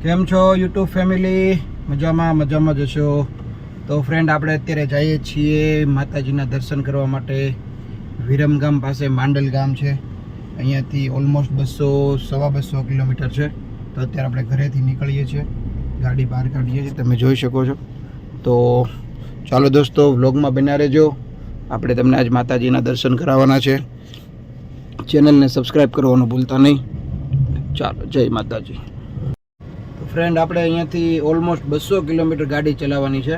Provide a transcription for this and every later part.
કેમ છો YouTube family? મજામાં જશો તો ફ્રેન્ડ આપણે અત્યારે જઈએ છીએ માતાજીના દર્શન કરવા માટે. વિરમગામ પાસે માંડલ ગામ છે, અહીંયાથી ઓલમોસ્ટ 200-250 કિલોમીટર છે. તો અત્યારે આપણે ઘરેથી નીકળીએ છીએ, ગાડી બહાર કાઢીએ છીએ, તમે જોઈ શકો છો. તો ચાલો દોસ્તો, વ્લોગમાં બન્યા રહેજો. આપણે તમને આજ માતાજીના દર્શન કરાવવાના છે. ચેનલને સબસ્ક્રાઈબ કરવાનું ભૂલતા નહીં. ચાલો, જય માતાજી. ફ્રેન્ડ આપણે અહીંયાથી ઓલમોસ્ટ 200 કિલોમીટર ગાડી ચલાવવાની છે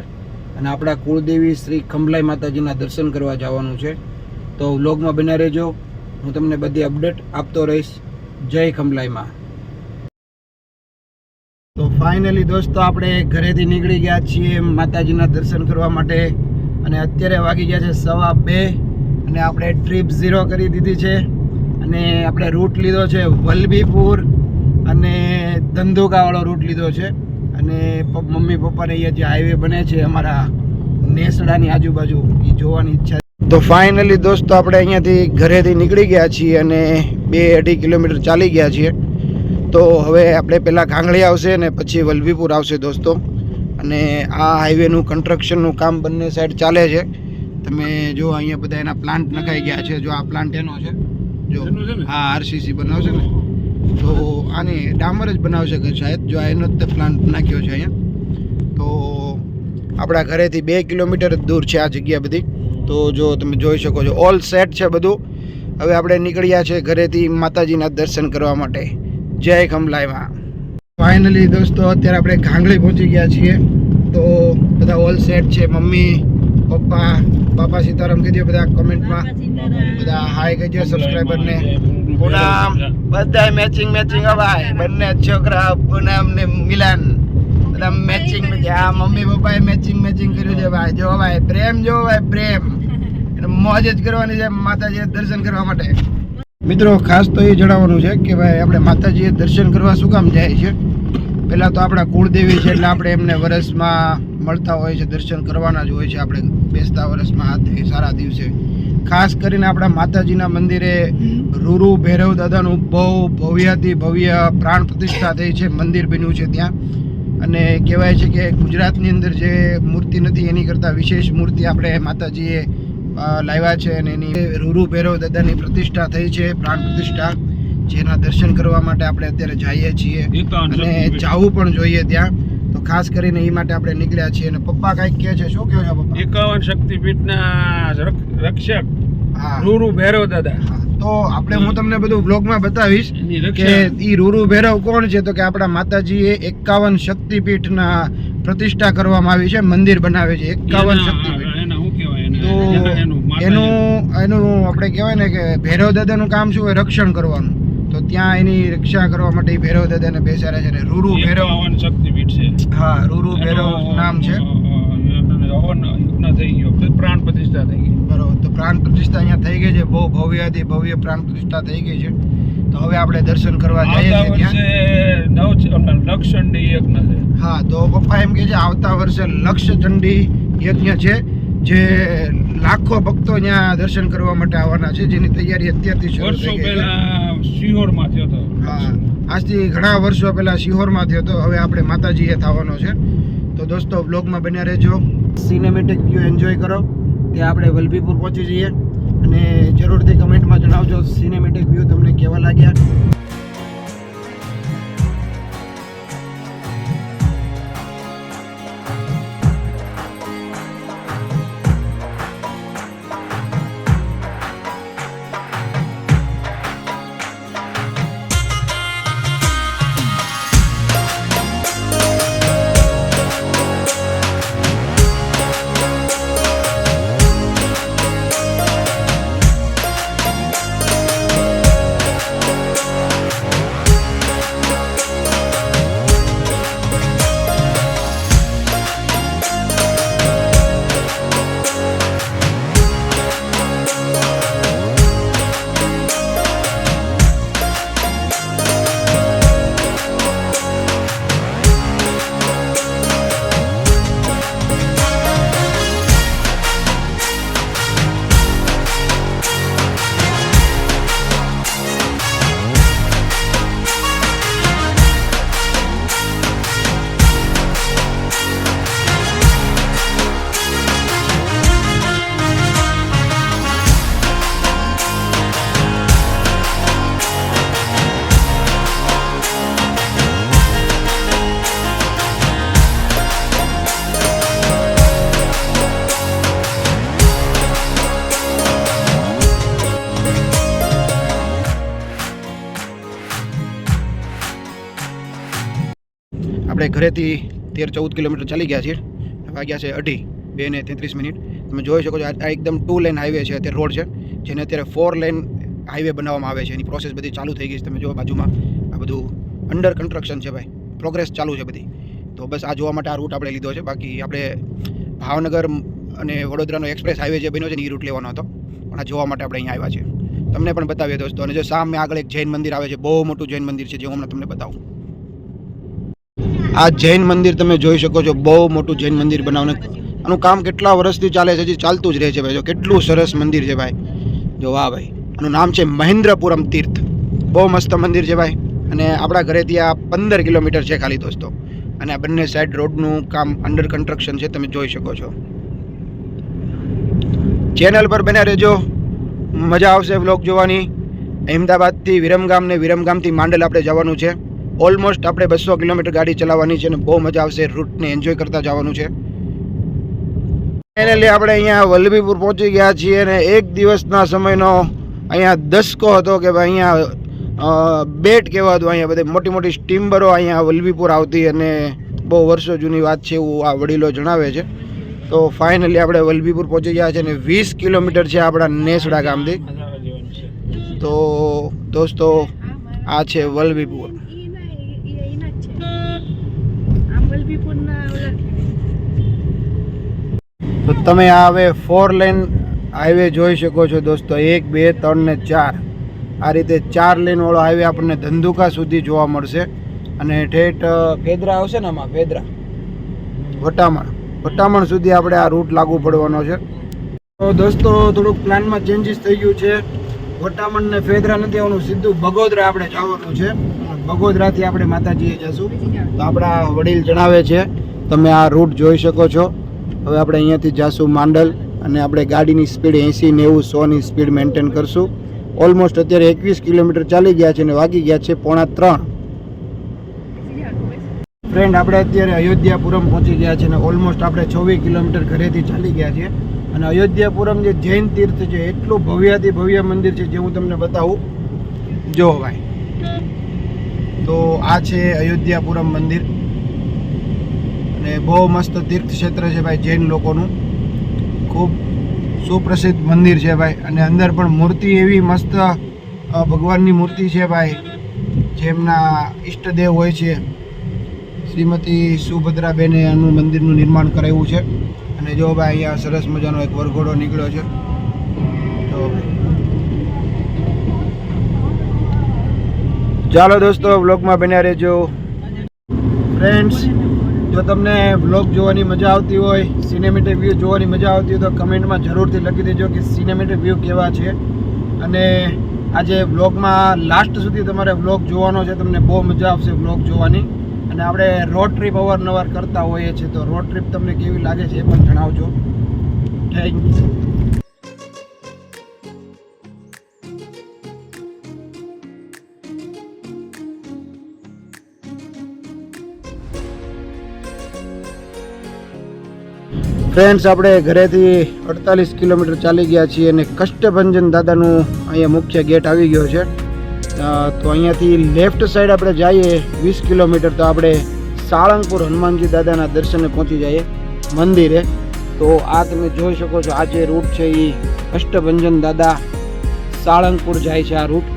અને આપણા કુળદેવી શ્રી ખંભલાઈ માતાજીના દર્શન કરવા જવાનું છે. તો વ્લોગમાં બન્યા રહેજો, હું તમને બધી અપડેટ આપતો રહીશ. જય ખંભલાઈમાં. તો ફાઇનલી દોસ્તો આપણે ઘરેથી નીકળી ગયા છીએ માતાજીના દર્શન કરવા માટે અને અત્યારે વાગી ગયા છે 2:15 અને આપણે ટ્રીપ 0 કરી દીધી છે અને આપણે રૂટ લીધો છે વલભીપુર અને ધંધુકાવાળો રૂટ લીધો છે. અને મમ્મી પપ્પાને અહીંયા જે હાઈવે બને છે અમારા નેસડાની આજુબાજુ, એ જોવાની ઈચ્છા. તો ફાઇનલી દોસ્તો આપણે અહીંયાથી ઘરેથી નીકળી ગયા છીએ અને 2-2.5 કિલોમીટર ચાલી ગયા છીએ. તો હવે આપણે પહેલાં ઘાંગળી આવશે ને પછી વલભીપુર આવશે દોસ્તો. અને આ હાઈવેનું કન્સ્ટ્રક્શનનું કામ બંને સાઈડ ચાલે છે. તમે જો અહીંયા બધા એના પ્લાન્ટ નખાઈ ગયા છે. જો આ પ્લાન્ટ એનો છે, જો હા આરસીસી બનાવશે ને, તો આને ડામર જ બનાવશે કે શાયદ, જો એનો જ પ્લાન્ટ નાખ્યો છે અહીંયા. તો આપણા ઘરેથી 2 કિલોમીટર જ દૂર છે આ જગ્યા બધી. તો જો તમે જોઈ શકો છો, ઓલ સેટ છે બધું. હવે આપણે નીકળ્યા છે ઘરેથી માતાજીના દર્શન કરવા માટે. જય ખંભલાઈમાં. ફાઇનલી દોસ્તો અત્યારે આપણે ઘાંગળી પહોંચી ગયા છીએ. તો બધા ઓલ સેટ છે. મમ્મી પપ્પા, બાપા સીતારામ કહેજો બધા કમેન્ટમાં, બધા હાય કહેજો સબસ્ક્રાઈબરને. પૂનમ બધા મેચિંગ ભાઈ, બંને છોકરા પૂનમ ને મિલન બધા મેચિંગ. આ મમ્મી પપ્પાએ મેચિંગ કર્યું છે ભાઈ. જો ભાઈ પ્રેમ, જો ભાઈ પ્રેમ, એટલે મોજ જ કરવાની છે માતાજીએ દર્શન કરવા માટે. મિત્રો ખાસ તો એ જણાવવાનું છે કે ભાઈ આપણે માતાજીએ દર્શન કરવા શું કામ જાય છે. પહેલાં તો આપણા કુળદેવી છે એટલે આપણે એમને વર્ષમાં મળતા હોય છે, દર્શન કરવાના જ હોય છે આપણે બેસતા વર્ષમાં સારા દિવસે. ખાસ કરીને આપણા માતાજીના મંદિરે રૂરુ ભૈરવ દાદાનું બહુ ભવ્યાથી ભવ્ય પ્રાણ પ્રતિષ્ઠા થઈ છે, મંદિર બન્યું છે ત્યાં. અને કહેવાય છે કે ગુજરાતની અંદર જે મૂર્તિ નથી એની કરતાં વિશેષ મૂર્તિ આપણે માતાજીએ લાવ્યા છે અને એની રૂરુ ભૈરવ દાદાની પ્રતિષ્ઠા થઈ છે, પ્રાણ પ્રતિષ્ઠા, જેના દર્શન કરવા માટે આપણે અત્યારે જઈએ છીએ અને જવું પણ જોઈએ ત્યાં. તો ખાસ કરીને એ માટે આપણે નીકળ્યા છીએ. અને પપ્પા કાંઈક કહે છે, શું કહો છો પપ્પા? 51 શક્તિપીઠના રક્ષક રૂરુ ભૈરવ દાદા. તો આપણે હું તમને બધું બ્લોગમાં બતાવીશ કે ઈ રૂરુ ભૈરવ કોણ છે. તો કે આપણા માતાજીએ 51 શક્તિપીઠના પ્રતિષ્ઠા કરવામાં આવી છે, મંદિર બનાવે છે 51 શક્તિપીઠ. તો એનું આપણે કહેવાય ને કે ભૈરવ દાદાનું કામ શું હોય, રક્ષણ કરવાનું. તો ત્યાં એની રક્ષા કરવા માટે ભૈરવ દાદાને બેસાડ્યા છે. રૂરુ ભૈરવ શક્તિપીઠ છે. હા, રૂરુ ભૈરવ નામ છે. પ્રાણ પ્રતિષ્ઠા થઈ ગઈ. બરોબર. તો પ્રાણ પ્રતિષ્ઠા અહીંયા થઈ ગઈ છે, બહુ ભવ્યથી ભવ્ય પ્રાણ પ્રતિષ્ઠા થઈ ગઈ છે. તો હવે આપણે દર્શન કરવા જઈએ છીએ ત્યાં. લક્ષચંડી યજ્ઞ છે. હા, તો પપ્પા એમ કહે છે આવતા વર્ષે લક્ષચંડી યજ્ઞ છે, જે લાખો ભક્તો અહીંયા દર્શન કરવા માટે આવવાના છે, જેની તૈયારી અત્યારથી શરૂ થઈ ગઈ છે. શિહોરમાં થયો હતો. હા, આજથી ઘણા વર્ષો પહેલા શિહોરમાં થયો હતો. હવે આપણે માતાજીએ થવાનો છે. તો દોસ્તો બ્લોગમાં બન્યા રહેજો, સિનેમેટિક વ્યૂ એન્જોય કરો. ત્યાં આપણે વલભીપુર પહોંચી જઈએ અને જરૂરથી કમેન્ટમાં જણાવજો સિનેમેટિક વ્યૂ તમને કેવા લાગ્યા. આપણે ઘરેથી 13-14 કિલોમીટર ચાલી ગયા છીએ. વાગ્યા છે 2:33. તમે જોઈ શકો છો આ એકદમ 2 લેન હાઈવે છે, અત્યારે રોડ છે, જેને અત્યારે 4 લેન હાઈવે બનાવવામાં આવે છે. એની પ્રોસેસ બધી ચાલુ થઈ ગઈ છે. તમે જો બાજુમાં આ બધું અંડર કન્સ્ટ્રક્શન છે ભાઈ, પ્રોગ્રેસ ચાલુ છે બધી. તો બસ આ જોવા માટે આ રૂટ આપણે લીધો છે. બાકી આપણે ભાવનગર અને વડોદરાનો એક્સપ્રેસ હાઈવે જે બન્યો છે ને એ રૂટ લેવાનો હતો, પણ આ જોવા માટે આપણે અહીંયા આવ્યા છીએ. તમને પણ બતાવીએ દોસ્તો. અને જો સામે આગળ એક જૈન મંદિર આવે છે, બહુ મોટું જૈન મંદિર છે, જે હું હમણાં તમને બતાવું. આ જૈન મંદિર તમે જોઈ શકો છો, બહુ મોટું જૈન મંદિર બનાવવાનું. આનું કામ કેટલા વર્ષથી ચાલે છે, હજી ચાલતું જ રહે છે ભાઈ. જો કેટલું સરસ મંદિર છે ભાઈ. જો વાહ ભાઈ. આનું નામ છે મહેન્દ્રપુરમ તીર્થ. બહુ મસ્ત મંદિર છે ભાઈ. અને આપણા ઘરેથી આ 15 કિલોમીટર છે ખાલી દોસ્તો. અને આ બંને સાઈડ રોડનું કામ અંડર કન્સ્ટ્રક્શન છે, તમે જોઈ શકો છો. ચેનલ પર બને રહેજો, મજા આવશે વ્લોગ જોવાની. અહેમદાબાદથી વિરમગામ ને વિરમગામથી માંડલ આપણે જવાનું છે. ઓલમોસ્ટ આપણે 200 કિલોમીટર ગાડી ચલાવવાની છે અને બહુ મજા આવશે. રૂટને એન્જોય કરતા જવાનું છે. ફાઇનલી આપણે અહીંયા વલ્લભીપુર પહોંચી ગયા છીએ અને એક દિવસના સમયનો અહીંયા દસકો હતો કે ભાઈ અહીંયા બેટ કહેવાતું. અહીંયા બધી મોટી મોટી સ્ટીમરો અહીંયા વલ્લભીપુર આવતી અને બહુ વર્ષો જૂની વાત છે એવું આ વડીલો જણાવે છે. તો ફાઇનલી આપણે વલ્લભીપુર પહોંચી ગયા છે અને 20 કિલોમીટર છે આપણા નેસડા ગામથી. તો દોસ્તો આ છે વલ્લભીપુર. તો તમે આ હવે 4 લેન હાઈવે જોઈ શકો છો દોસ્તો. 1, 2, 3 ને 4 આ રીતે 4 લેન વાળો હાઈવે આપણને ધંધુકા સુધી જોવા મળશે. અને ઠેઠ ફેદરા આવશે ને, આમાં ફેદરા વટામણ સુધી આપણે આ રૂટ લાગુ પડવાનો છે. તો દોસ્તો થોડુંક પ્લાનમાં ચેન્જીસ થઈ ગયું છે. વટામણ ને ફેદરા નથી આવવાનું, સીધું બગોદરા આપણે જવાનું છે. બગોદરાથી આપણે માતાજીએ જશું. તો આપણા વડીલ જણાવે છે, તમે આ રૂટ જોઈ શકો છો. હવે આપણે અહીંયાથી જઈશું માંડલ અને આપણે ગાડીની સ્પીડ 80, 90, 100ની સ્પીડ મેન્ટેન કરશું. ઓલમોસ્ટ અત્યારે 21 કિલોમીટર ચાલી ગયા છે અને વાગી ગયા છે 2:45. ફ્રેન્ડ આપણે અત્યારે અયોધ્યાપુરમ પહોંચી ગયા છે અને ઓલમોસ્ટ આપણે 24 કિલોમીટર ઘરેથી ચાલી ગયા છીએ. અને અયોધ્યાપુરમ જે જૈન તીર્થ છે, એટલું ભવ્યાથી ભવ્ય મંદિર છે જે હું તમને બતાવું. જો ભાઈ, તો આ છે અયોધ્યાપુરમ મંદિર અને બહુ મસ્ત તીર્થ ક્ષેત્ર છે ભાઈ, જૈન લોકોનું. ખૂબ સુપ્રસિદ્ધ મંદિર છે ભાઈ. અને અંદર પણ મૂર્તિ એવી મસ્ત ભગવાનની મૂર્તિ છે ભાઈ, જેમના ઈષ્ટદેવ હોય છે. શ્રીમતી સુભદ્રાબેને આનું મંદિરનું નિર્માણ કરાવ્યું છે. અને જો ભાઈ અહીંયા સરસ મજાનો એક વરઘોડો નીકળ્યો છે. તો ચાલો દોસ્તો વ્લોગમાં બન્યા રહેજો. ફ્રેન્ડ્સ, જો તમને વ્લોગ જોવાની મજા આવતી હોય, સિનેમેટિક વ્યૂ જોવાની મજા આવતી હોય તો કમેન્ટમાં જરૂરથી લખી દેજો કે સિનેમેટિક વ્યૂ કેવા છે. અને આજે વ્લોગમાં લાસ્ટ સુધી તમારે વ્લોગ જોવાનો છે, તમને બહુ મજા આવશે વ્લોગ જોવાની. અને આપણે રોડ ટ્રીપ અવારનવાર કરતા હોઈએ છીએ, તો રોડ ટ્રીપ તમને કેવી લાગે છે એ પણ જણાવજો. Thank you. ફ્રેન્ડ્સ, આપણે ઘરેથી 48 કિલોમીટર ચાલી ગયા છીએ અને કષ્ટભંજન દાદાનું અહીંયા મુખ્ય ગેટ આવી ગયો છે. તો અહીંયાથી લેફ્ટ સાઈડ આપણે જઈએ 20 કિલોમીટર તો આપણે સાળંગપુર હનુમાનજી દાદાના દર્શને પહોંચી જઈએ મંદિરે. તો આ તમે જોઈ શકો છો, આ જે રૂટ છે એ કષ્ટભંજન દાદા સાળંગપુર જાય છે. આ રૂટ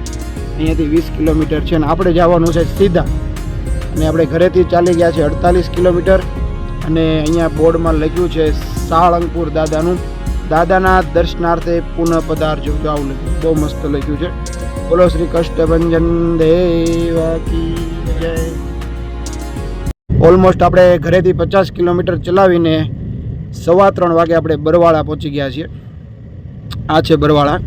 અહીંયાથી 20 કિલોમીટર છે અને આપણે જવાનું છે સીધા. અને આપણે ઘરેથી ચાલી ગયા છે 48 કિલોમીટર અને અહીંયા બોર્ડમાં લખ્યું છે સાળંગપુર દાદાના દર્શનાર્થે પુનઃ પધારજો. આવું લખ્યું, બહુ મસ્ત લખ્યું છે. બોલો શ્રી કષ્ટભંજન દેવા કી જય. ઓલમોસ્ટ આપણે ઘરેથી 50 કિલોમીટર ચલાવીને 3:15 વાગે આપણે બરવાળા પહોંચી ગયા છીએ. આ છે બરવાળા.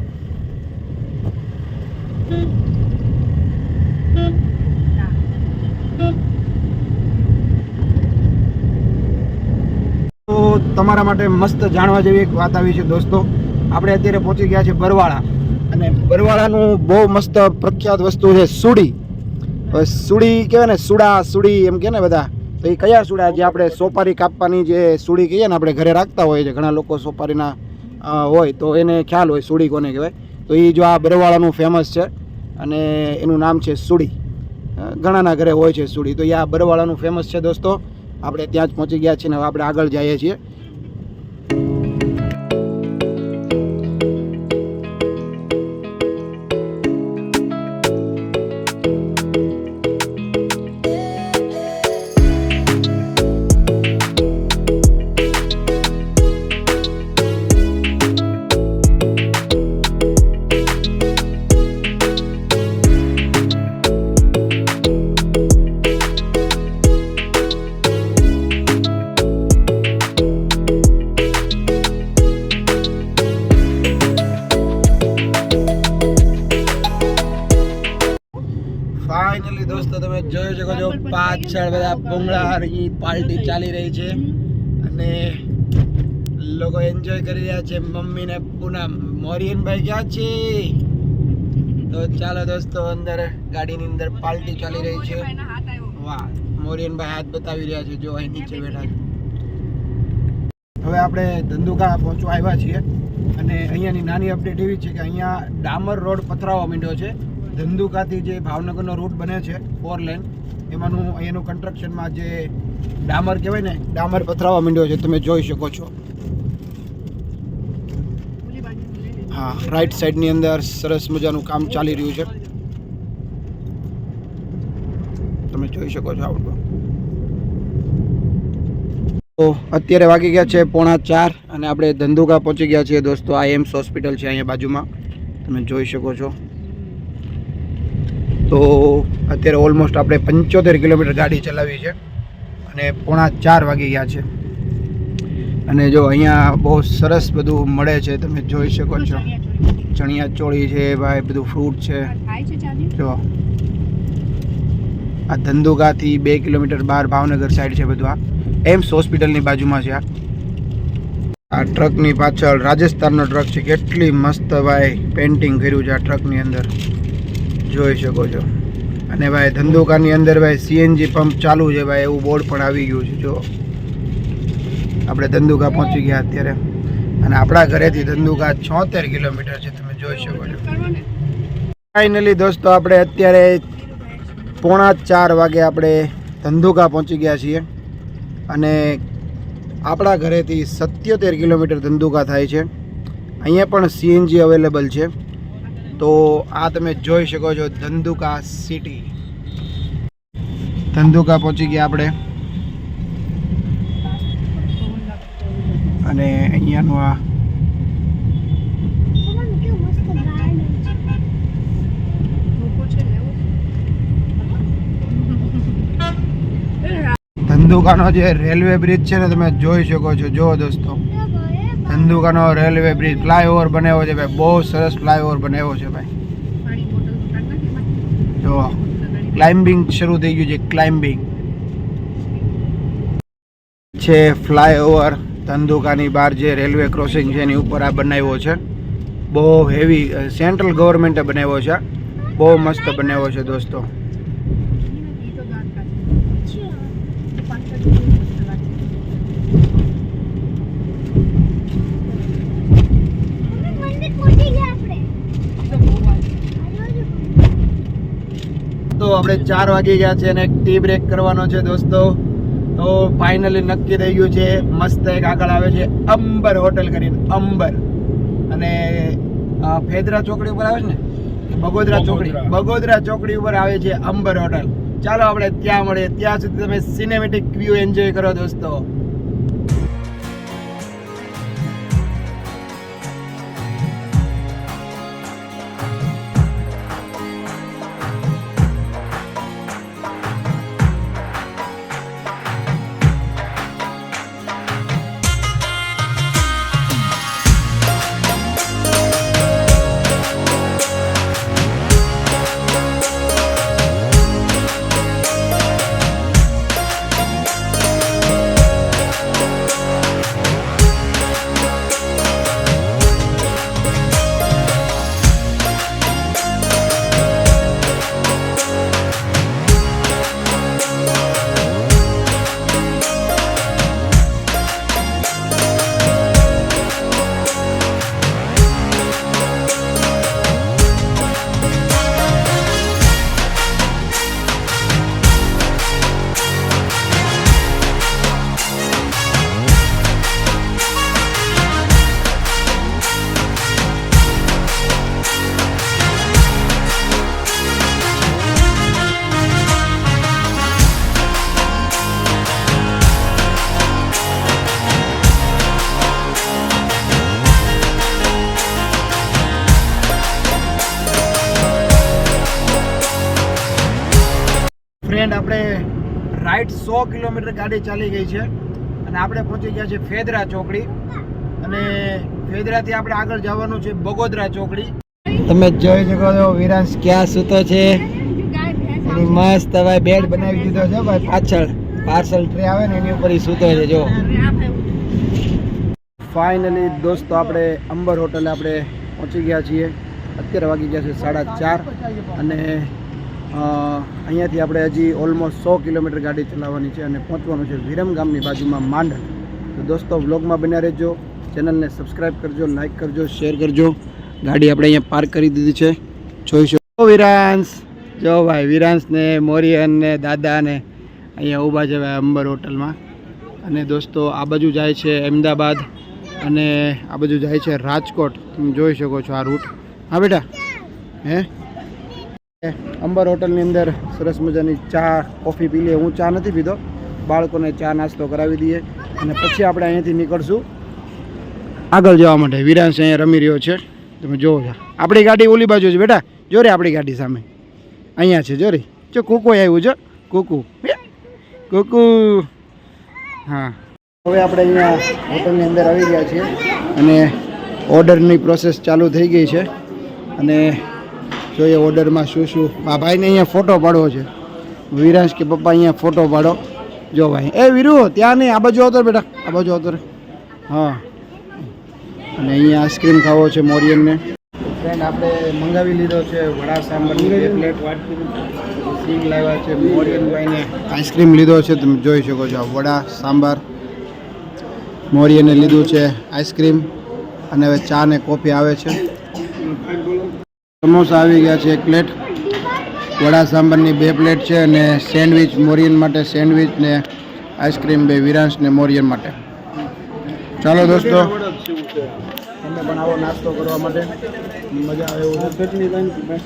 તો તમારા માટે મસ્ત જાણવા જેવી એક વાત આવી છે દોસ્તો. આપણે અત્યારે પહોંચી ગયા છે બરવાળા અને બરવાળાનું બહુ મસ્ત પ્રખ્યાત વસ્તુ છે સુડી. હવે સુડી કહેવાય ને, સુડી એમ કહે ને બધા. તો એ કયા સુડા? જે આપણે સોપારી કાપવાની જે સુડી કહીએ ને, આપણે ઘરે રાખતા હોઈએ છીએ. ઘણા લોકો સોપારીના હોય તો એને ખ્યાલ હોય સુડી કોને કહેવાય. તો એ જો આ બરવાળાનું ફેમસ છે અને એનું નામ છે સુડી. ઘણાના ઘરે હોય છે સુડી. તો આ બરવાળાનું ફેમસ છે દોસ્તો. આપણે ત્યાં જ પહોંચી ગયા છીએ ને હવે આપણે આગળ જઈએ છીએ. ફાઇનલી દોસ્તો તમે જોઈ શકો છો પાછળ બધા ભૂંગળા પાર્ટી ચાલી રહી છે અને લોકો એન્જોય કરી રહ્યા છે. મમ્મી ને પૂનમ. મોરિયનભાઈ ક્યાં છે? તો ચાલો દોસ્તો અંદર ગાડીની અંદર પાર્ટી ચાલી રહી છે. વાહ, મોરિયનભાઈ હાથ બતાવી રહ્યા છે. જો અહીં નીચે બેઠા છે. હવે આપણે ધંધુકા પહોંચવા આવ્યા છીએ અને અહીંયાની નાની અપડેટ એવી છે કે અહીંયા ડામર રોડ પથરાવા માંડ્યો છે. ધંધુકાથી જે ભાવનગરનો રૂટ બને છે 4 લેન એમાંનું અહીંયાનું કન્સ્ટ્રક્શનમાં જે ડામર કહેવાય ને ડામર પથરાવા માંડ્યો છે. તમે જોઈ શકો છો. હા, રાઈટ સાઈડની અંદર સરસ મજાનું કામ ચાલી રહ્યું છે. તમે જોઈ શકો છો. આવડું તો અત્યારે વાગી ગયા છે 3:45 અને આપણે ધંધુકા પહોંચી ગયા છીએ દોસ્તો. આ એમ્સ હોસ્પિટલ છે અહીંયા બાજુમાં. તમે જોઈ શકો છો. તો અત્યારે ઓલમોસ્ટ આપણે 75 કિલોમીટર ગાડી ચલાવી છે અને 3:45 વાગી ગયા છે. અને જો અહીંયા બહુ સરસ બધું મળે છે. તમે જોઈ શકો છો. ચણિયા ચોળી છે ભાઈ, બધું ફ્રૂટ છે. જો આ ધંધુકાથી 2 કિલોમીટર બહાર ભાવનગર સાઈડ છે બધું. આ એમ્સ હોસ્પિટલની બાજુમાં છે. આ ટ્રકની પાછળ રાજસ્થાનનો ટ્રક છે. કેટલી મસ્ત ભાઈ પેન્ટિંગ કર્યું છે આ ટ્રકની અંદર. જોઈ શકો છો. અને ભાઈ ધંધુકાની અંદર ભાઈ સીએનજી પંપ ચાલુ છે ભાઈ, એવું બોર્ડ પણ આવી ગયું છે. જો આપણે ધંધુકા પહોંચી ગયા અત્યારે અને આપણા ઘરેથી ધંધુકા 76 કિલોમીટર છે. તમે જોઈ શકો છો. ફાઇનલી દોસ્તો આપણે અત્યારે 3:45 વાગે આપણે ધંધુકા પહોંચી ગયા છીએ અને આપણા ઘરેથી 77 કિલોમીટર ધંધુકા થાય છે. અહીંયા પણ સીએનજી અવેલેબલ છે. તો આ તમે જોઈ શકો છો ધંધુકા સિટી. ધંધુકા પહોંચી ગયા આપણે અને અહીંયાનું આ ધંધુકાનો જે રેલવે બ્રિજ છે ને તમે જોઈ શકો છો. જો દોસ્તો ધંધુકાનો રેલવે બ્રિજ ફ્લાયઓવર બનાવ્યો છે ભાઈ. બહુ સરસ ફ્લાયઓવર બનાવ્યો છે ભાઈ. જો ક્લાઇમ્બિંગ શરૂ થઈ ગયું છે. ક્લાઇમ્બિંગ છે ફ્લાયઓવર. ધંધુકાની બહાર જે રેલવે ક્રોસિંગ છે એની ઉપર આ બનાવ્યો છે. બહુ હેવી સેન્ટ્રલ ગવર્મેન્ટે બનાવ્યો છે. બહુ મસ્ત બનાવ્યો છે દોસ્તો. તો આપણે 4 વાગી ગયા છે અને ટી બ્રેક કરવાનો છે દોસ્તો. તો ફાઇનલી નક્કી થઈ ગયું છે. મસ્ત એક આગળ આવે છે અંબર હોટલ કરીને. અંબર અને ફેદરા ચોકડી ઉપર આવે છે ને બગોદરા ચોકડી ઉપર આવે છે અંબર હોટલ. ચાલો આપણે ત્યાં મળીએ. ત્યાં સુધી તમે સિનેમેટિક વ્યૂ એન્જોય કરો દોસ્તો. 100 કિલોમીટર ગાડી ચાલી ગઈ છે અને આપણે પહોંચી ગયા છે ફેદરા ચોકડી અને ફેદરાથી આપણે આગળ જવાનું છે બગોદરા ચોકડી. તમે જોઈ શકો છો વિરાંશ ક્યાં સૂતો છે. એની મસ્ત હવે બેડ બનાવી દીધો છે ભાઈ, પાછળ પાર્સલ ટ્રે આવે ને એની ઉપર સૂતો છે. જો ફાઇનલી દોસ્તો આપણે અંબર હોટલે આપણે પહોંચી ગયા છીએ. અત્યારે વાગી ગયા છે 4:30 અને અહીંયાથી આપણે હજી ઓલમોસ્ટ 100 કિલોમીટર ગાડી ચલાવવાની છે અને પહોંચવાનું છે વિરમગામની બાજુમાં માંડલ. તો દોસ્તો વ્લોગમાં બન્યા રહેજો, ચેનલને સબસ્ક્રાઈબ કરજો, લાઈક કરજો, શેર કરજો. ગાડી આપણે અહીંયા પાર્ક કરી દીધી છે, જોઈશું. વિરાંશ જો ભાઈ, વિરાંશ ને મોરિયન ને દાદા ને અહીંયા ઊભા છે ભાઈ અંબર હોટલમાં. અને દોસ્તો આ બાજુ જાય છે અમદાવાદ અને આ બાજુ જાય છે રાજકોટ. તમે જોઈ શકો છો આ રૂટ. હા બેટા, હે અંબર હોટલની અંદર સરસ મજાની ચા કોફી પી લઈએ. હું ચા નથી પીતો, બાળકોને ચા નાસ્તો કરાવી દઈએ અને પછી આપણે અહીંયાથી નીકળશું આગળ જવા માટે. વિરાંશ અહીંયા રમી રહ્યો છે, તમે જોવો છો. આપણી ગાડી ઓલી બાજુ છે બેટા, જો રે આપણી ગાડી સામે અહીંયા છે. જો રે, જો કુકુ આવ્યું છે, કુકુ કુકુ. હા, હવે આપણે અહીંયા હોટલની અંદર આવી ગયા છીએ અને ઓર્ડરની પ્રોસેસ ચાલુ થઈ ગઈ છે અને જોઈએ ઓર્ડરમાં શું શું. આ ભાઈને અહીંયા ફોટો પાડવો છે. વિરાંશ કે પપ્પા અહીંયા ફોટો પાડો. જો ભાઈ, એ વીરુ ત્યાં નહીં, આ બાજુ આવતો બેટા, આ બાજુ આવતો રે. હા, અને અહીંયા આઈસ્ક્રીમ ખાવો છે મોરિયનને. ફ્રેન્ડ આપણે મંગાવી લીધો છે વડા સાંભરની 2 પ્લેટ. સિંગ લાવ્યા છે મોરિયનભાઈને. આઈસ્ક્રીમ લીધો છે, તમે જોઈ શકો છો. વડા સાંભાર મોરિયને લીધું છે, આઈસ્ક્રીમ અને હવે ચા ને કોફી આવે છે. સમોસા આવી ગયા છે 1 પ્લેટ, વડા સાંભારની 2 પ્લેટ છે અને સેન્ડવિચ મોરિયન માટે સેન્ડવિચ ને આઈસ્ક્રીમ બે વિરાંશ ને મોરિયન માટે. ચાલો દોસ્તો, તમે પણ આવો નાસ્તો કરવા માટે, મજા આવે એવું છે.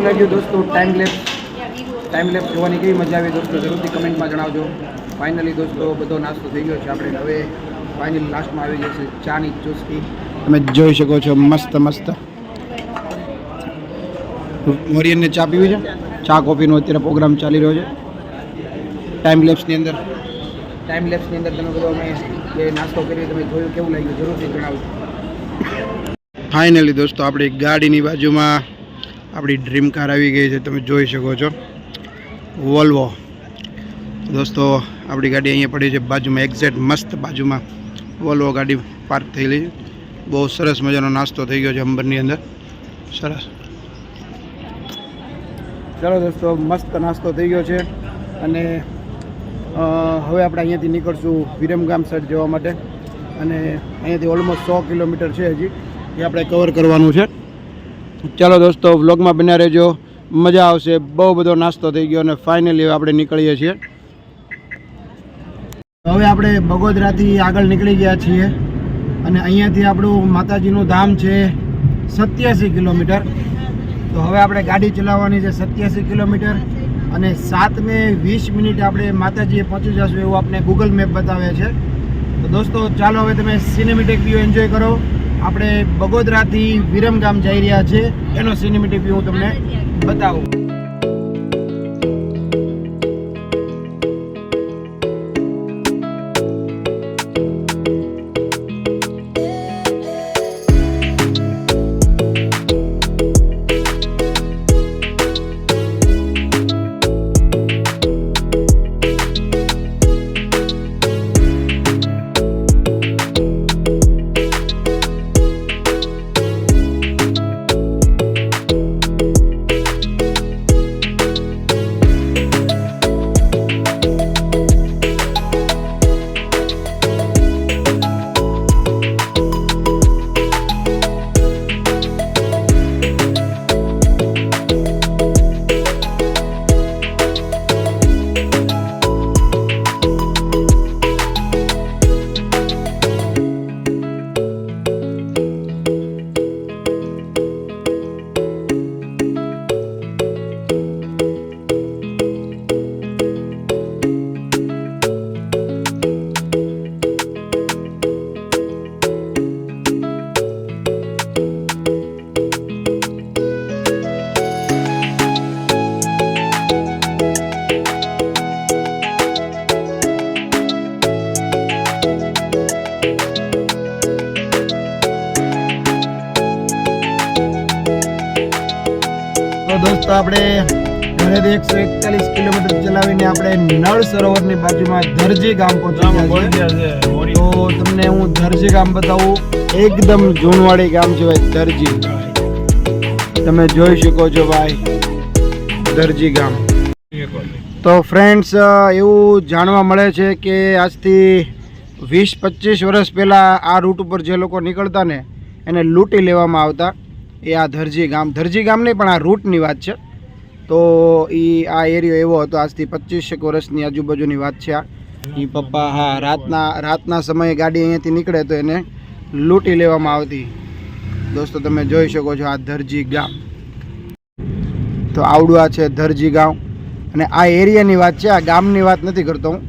લાગ્યું દોસ્તો ટાઈમ લેપ જોવાની કેવી મજા આવી દોસ્તો, જરૂરથી કમેન્ટમાં જણાવજો. ફાઇનલી દોસ્તો બધો નાસ્તો થઈ ગયો છે. આપણે હવે ફાઇનલી લાસ્ટમાં આવી જશે ચાની ચુસ્કી. તમે જોઈ શકો છો મસ્ત મસ્ત. મોરિયનને ચા પીવી છે, ચા કોફીનો અત્યારે પ્રોગ્રામ ચાલી રહ્યો છે. ટાઈમ લેપ્સની અંદર તમે બધો અમે જે નાસ્તો કરીએ તમે જોયું, કેવું લાગ્યું જરૂરથી જણાવજો. ફાઇનલી દોસ્તો આપણી ગાડીની બાજુમાં આપણી ડ્રીમ કાર આવી ગઈ છે, તમે જોઈ શકો છો, વોલ્વો. દોસ્તો આપણી ગાડી અહીંયા પડી છે બાજુમાં, એક્ઝેક્ટ મસ્ત બાજુમાં વોલ્વો ગાડી પાર્ક થયેલી છે. બહુ સરસ મજાનો નાસ્તો થઈ ગયો છે અંબરની અંદર, સરસ. ચાલો દોસ્તો, મસ્ત નાસ્તો થઈ ગયો છે અને હવે આપણે અહીંયાથી નીકળશું વિરમગામ સાઈડ જવા માટે અને અહીંયાથી ઓલમોસ્ટ 100 કિલોમીટર છે હજી, એ આપણે કવર કરવાનું છે. ચાલો દોસ્તો, વ્લોગમાં બન્યા રહેજો, મજા આવશે. બહુ બધો નાસ્તો થઈ ગયો અને ફાઇનલી આપણે નીકળીએ છીએ. હવે આપણે બગોદરાથી આગળ નીકળી ગયા છીએ અને અહીંયાથી આપણું માતાજીનું ધામ છે 87 કિલોમીટર. તો હવે આપણે ગાડી ચલાવવાની છે 87 કિલોમીટર અને 7:20 આપણે માતાજીએ પહોંચી જશું એવું આપણે ગૂગલ મેપ બતાવે છે. તો દોસ્તો ચાલો હવે તમે સિનેમેટિક વ્યૂ એન્જોય કરો. આપણે બગોદરાથી વિરમગામ જઈ રહ્યા છે, એનો સિનેમેટિક વ્યૂ હું તમને બતાવું. દોસ્તો આપણે ઘરેથી 141 કિલોમીટર ચલાવીને આપણે નળ સરોવરની બાજુમાં ધરજી ગામ પહોંચી ગયા છીએ. તો તમને હું ધરજી ગામ બતાવું. એકદમ જૂનવાડી ગામ છે ભાઈ ધરજી. તમે જોઈ શકો છો ભાઈ ધરજી ગામ. તો ફ્રેન્ડ્સ એવું જાણવા મળે છે કે આજથી 20-25 વર્ષ પહેલાં આ રૂટ ઉપર જે લોકો નીકળતા ને એને લૂંટી લેવામાં આવતા. એ આ ધરજી ગામ નહીં પણ આ રૂટની વાત છે. તો એ આ એરિયો એવો હતો. આજથી 25 વર્ષની આજુબાજુની વાત છે. એ પપ્પા હા રાતના સમયે ગાડી અહીંયાથી નીકળે તો એને લૂંટી લેવામાં આવતી. દોસ્તો તમે જોઈ શકો છો આ ધરજી ગામ. તો આવડું આ છે ધરજી ગામ. અને આ એરિયાની વાત છે, આ ગામની વાત નથી કરતો હું.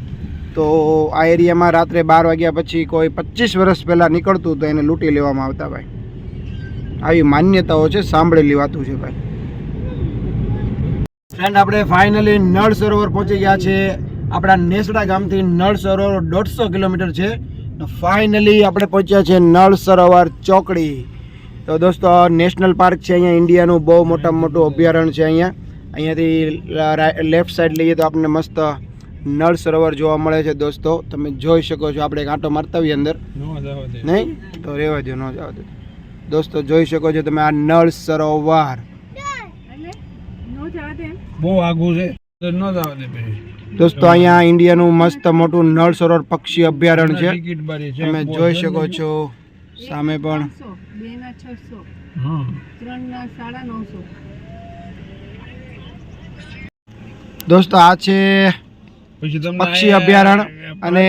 તો આ એરિયામાં રાત્રે 12 વાગ્યા પછી કોઈ 25 વર્ષ પહેલાં નીકળતું તો એને લૂંટી લેવામાં આવતા ભાઈ. આવી માન્યતાઓ છે, સાંભળેલી વાતો છે ભાઈ. ફ્રેન્ડ આપણે ફાઇનલી નળ સરોવર પહોંચી ગયા છે. આપણા નેસડા ગામથી નળ સરોવર 150 કિલોમીટર છે. ફાઇનલી આપણે પહોંચ્યા છે નળ સરોવર ચોકડી. તો દોસ્તો નેશનલ પાર્ક છે અહીંયા, ઇન્ડિયાનું બહુ મોટામાં મોટું અભયારણ્ય છે અહીંયાથી લેફ્ટ સાઈડ લઈએ તો આપણને મસ્ત નળ સરોવર જોવા મળે છે. દોસ્તો તમે જોઈ શકો છો. આપણે એક આંટો મારતા હોઈએ અંદર, નહીં તો રહેવા દો, ન જવા દો. દોસ્તો જોઈ શકો છો તમે આ નળ સરોવર. બહુ આગું છે, ન જવા દે. દોસ્તો અહીંયા ઇન્ડિયાનું મસ્ત મોટું નળ સરોવર પક્ષી અભયારણ્ય છે. તમે જોઈ શકો છો સામે પણ. દોસ્તો આ છે પક્ષી અભયારણ્ય અને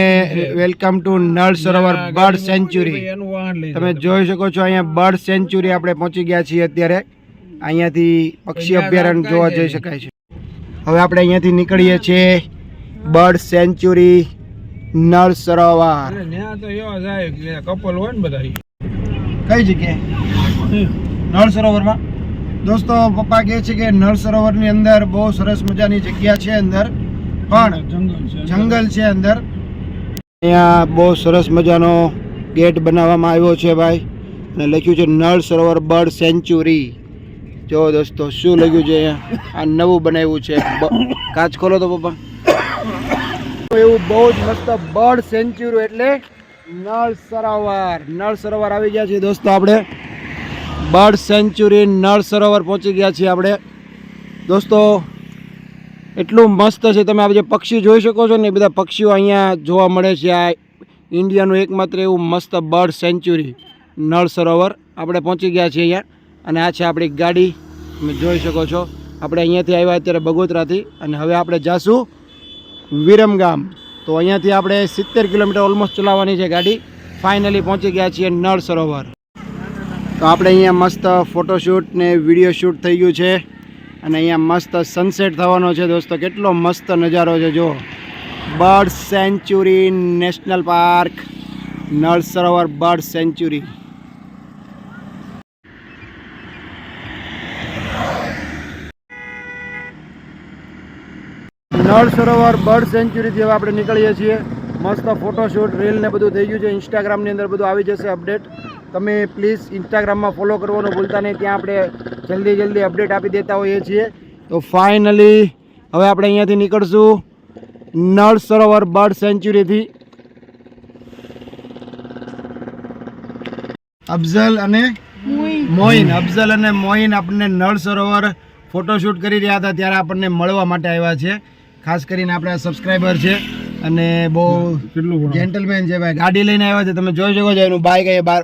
વેલકમ ટુ નળ સરોવર બર્ડ સેન્ચ્યુરી. તમે જોઈ શકો છો અહીંયા બર્ડ સેન્ચ્યુરી આપણે પહોંચી ગયા છીએ અત્યારે. અહીંયાથી પક્ષી અભયારણ્ય જોવા જઈ શકાય છે. હવે આપણે અહીંયાથી નીકળીએ છીએ bird century Nal Sarovar. Couple હોય ને બધા. કઈ જગ્યાએ? નળ સરોવરમાં. દોસ્તો પપ્પા કહે છે કે નળ સરોવરની અંદર બહુ સરસ મજાની જગ્યા છે. અંદર પણ જંગલ છે અંદર. અહીંયા બહુ સરસ મજાનો ગેટ બનાવવામાં આવ્યો છે ભાઈ, અને લખ્યું છે નળ સરોવર બર્ડ સેન્ચ્યુરી. જો દોસ્તો શું લખ્યું છે અહીંયા. આ નવું બનાવ્યું છે. કાચ ખોલો તો પપ્પા. એવું બહુ જ મસ્ત બર્ડ સેન્ચ્યુરી એટલે નળ સરોવર. નળ સરોવર આવી ગયા છે દોસ્તો. આપણે બર્ડ સેન્ચ્યુરી નળ સરોવર પહોંચી ગયા છીએ આપણે. દોસ્તો એટલું મસ્ત છે. તમે આ જે પક્ષી જોઈ શકો છો ને એ બધા પક્ષીઓ અહીંયા જોવા મળે છે. આ ઇન્ડિયાનું એકમાત્ર એવું મસ્ત બર્ડ સેન્ચ્યુરી નળ સરોવર. આપણે પહોંચી ગયા છીએ અહીંયા. અને આ છે આપણી ગાડી. તમે જોઈ શકો છો. આપણે અહીંયાથી આવ્યા અત્યારે બગોદરાથી, અને હવે આપણે જાશું વિરમગામ. તો અહીંયાથી આપણે 70 કિલોમીટર ઓલમોસ્ટ ચલાવવાની છે ગાડી. ફાઇનલી પહોંચી ગયા છીએ નળ સરોવર. તો આપણે અહીંયા મસ્ત ફોટોશૂટ ને વિડીયો શૂટ થઈ ગયું છે. અને અહીંયા મસ્ત સનસેટ થવાનો છે દોસ્તો. કેટલો મસ્ત નજારો છે જો. બર્ડ સેન્ચ્યુરી નેશનલ પાર્ક નળ સરોવર બર્ડ સેન્ચ્યુરી. નળ સરોવર બર્ડ સેન્ચ્યુરીથી હવે આપણે નીકળીએ છીએ. મસ્ત ફોટોશૂટ રીલ ને બધું થઈ ગયું છે. ઇન્સ્ટાગ્રામની અંદર બધું આવી જશે અપડેટ. તમે પ્લીઝ ઇન્સ્ટાગ્રામમાં ફોલો કરવાનું ભૂલતા નહીં. ત્યાં આપણે જલ્દી અપડેટ આપી દેતા હોઈએ છીએ. તો ફાઇનલી હવે આપણે અહીંયાથી નીકળશું નળ સરોવર બર્ડ સેન્ચ્યુરીથી. અફઝલ અને મોઇન આપણને નળ સરોવર ફોટોશૂટ કરી રહ્યા હતા ત્યારે આપણને મળવા માટે આવ્યા છે. ખાસ કરીને આપણા સબસ્ક્રાઈબર છે અને બહુ જેન્ટલમેન છે ભાઈ. ગાડી લઈને આવ્યા છે. તમે જોઈ શકો છો એનું બાઇક અહીંયા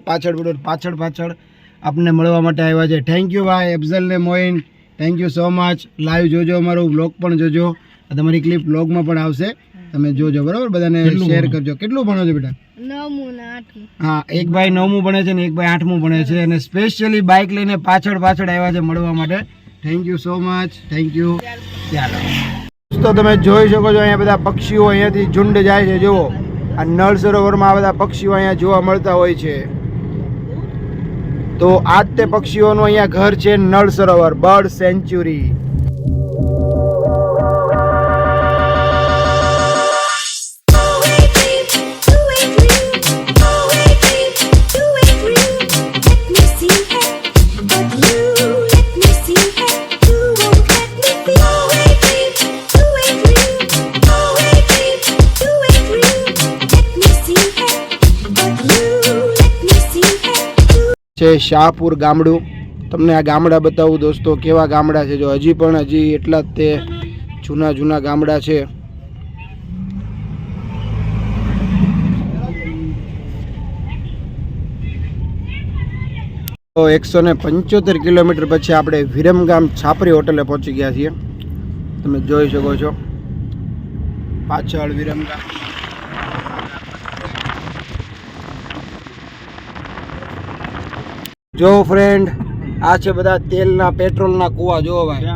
પાછળ આપણને મળવા માટે આવ્યા છે. થેન્ક યુ ભાઈ અફઝલ ને Moin. Thank you so much. Live જોજો, અમારું બ્લોગ પણ જોજો. તમારી ક્લિપ બ્લોગમાં પણ આવશે. તમે જોજો બરાબર. બધાને શેર કરજો. કેટલું ભણો છો બેટા? 9મું ને 8મું. હા, એક ભાઈ 9મું ભણે છે ને એક ભાઈ 8મું ભણે છે. અને સ્પેશિયલી બાઇક લઈને પાછળ આવ્યા છે મળવા માટે. Thank you so much. Thank you. ચાલો દોસ્તો તમે જોઈ શકો છો અહીંયા બધા પક્ષીઓ અહીંયાથી ઝુંડ જાય છે. જુઓ આ નળ સરોવરમાં આ બધા પક્ષીઓ અહીંયા જોવા મળતા હોય છે. તો આ જ તે પક્ષીઓનું અહીંયા ઘર છે Nal Sarovar bird sanctuary. Let me see it, but you let me see it. Shahpur ગામડું. તમને આ ગામડા બતાવું દોસ્તો, કેવા ગામડા છે. જો હજી એટલા જ તે જૂના ગામડા છે. તો 175 કિલોમીટર પછી આપણે વિરમગામ છાપરી હોટલે પહોંચી ગયા છીએ. તમે જોઈ શકો છો પાછળ વિરમગામ. જો ફ્રેન્ડ, આ છે બધા તેલના પેટ્રોલના કૂવા. જો ભાઈ,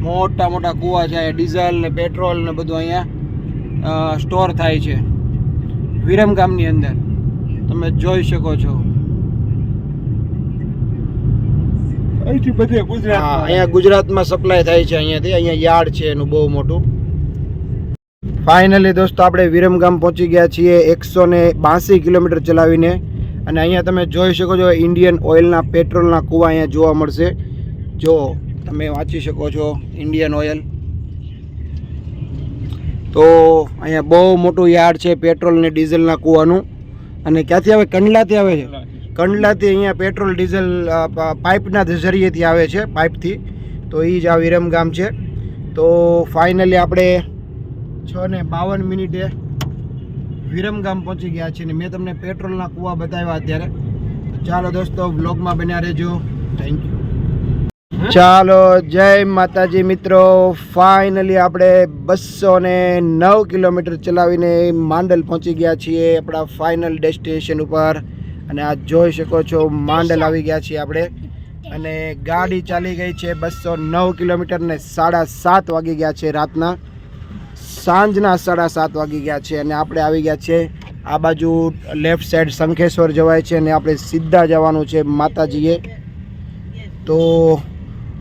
મોટા કૂવા છે. ડીઝલ ને પેટ્રોલ ને બધું અહીંયા સ્ટોર થાય છે વિરમગામની અંદર. તમે જોઈ શકો છો. અહીંયા ગુજરાતમાં સપ્લાય થાય છે. અહીંયા યાર્ડ છે એનું બહુ મોટું. ફાઇનલી દોસ્તો આપણે વિરમગામ પહોંચી ગયા છીએ 182 કિલોમીટર ચલાવીને. અને અહીંયા તમે જોઈ શકો છો ઇન્ડિયન ઓઇલના પેટ્રોલના કૂવા અહીંયા જોવા મળશે. જો તમે વાંચી શકો છો ઇન્ડિયન ઓઇલ. તો અહીંયા બહુ મોટું યાર્ડ છે પેટ્રોલ ને ડીઝલના કૂવાનું. અને ક્યાંથી આવે? કંડલાથી આવે છે. કંડલાથી અહીંયા પેટ્રોલ ડીઝલ પાઇપના જરીએથી આવે છે, પાઇપથી. તો એ જ આ વિરમગામ છે. તો ફાઇનલી આપણે 6:52 વિરમગામ પહોંચી ગયા છીએ. મેં તમને પેટ્રોલના કૂવા બતાવ્યા અત્યારે. ચાલો દોસ્તો, વ્લોગમાં બન્યા રહેજો. Thank you. ચાલો, જય માતાજી મિત્રો. ફાઇનલી આપણે 209 કિલોમીટર ચલાવીને માંડલ પહોંચી ગયા છીએ, આપણા ફાઇનલ ડેસ્ટિનેશન ઉપર. અને આ જોઈ શકો છો માંડલ આવી ગયા છીએ આપણે. અને ગાડી ચાલી ગઈ છે 209 કિલોમીટર ને 7:30 વાગી ગયા છે રાતના. સાંજના 7:30 વાગી ગયા છે. અને આપણે આવી ગયા છે આ બાજુ લેફ્ટ સાઈડ શંખેશ્વર જવાય છે. અને આપણે સીધા જવાનું છે માતાજીએ. તો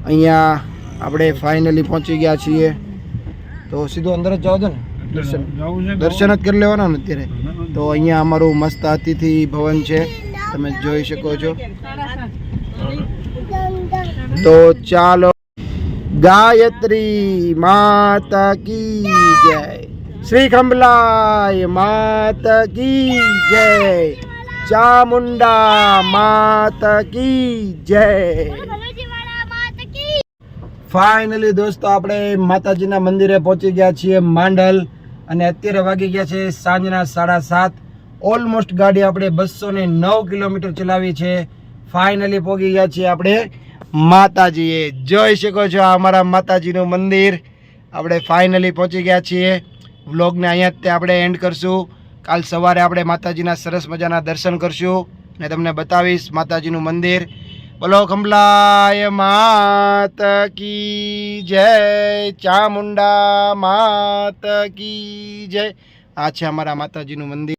અહીંયા આપણે ફાઇનલી પહોંચી ગયા છીએ. તો સીધું અંદર જ જાવ છો ને? દર્શન જ કરી લેવાના ને અત્યારે. તો અહીંયા અમારું મસ્ત અતિથિ ભવન છે, તમે જોઈ શકો છો. તો ચાલો, ગાયત્રી માતા કી જય, શ્રી ખંભલાય માતા કી જય, ચામુંડા માતા કી જય. ફાઇનલી દોસ્તો આપણે માતાજીના મંદિરે પહોંચી ગયા છીએ માંડલ. અને અત્યારે વાગી ગયા છે સાંજના 7:30. ઓલમોસ્ટ ગાડી આપણે 209 કિલોમીટર ચલાવી છે. ફાઇનલી પહોંચી ગયા છીએ આપણે માતાજીએ. જોઈ શકો છો આ અમારા માતાજીનું મંદિર. આપણે ફાઇનલી પહોંચી ગયા છીએ. વ્લોગને અહીંયા જ આપણે એન્ડ કરશું. કાલ સવારે આપણે માતાજીના સરસ મજાના દર્શન કરશું ને તમને બતાવીશ માતાજીનું મંદિર. બોલો ખંભલાય માત કી જય, ચામુંડા માત કી જય. આ છે અમારા માતાજીનું મંદિર.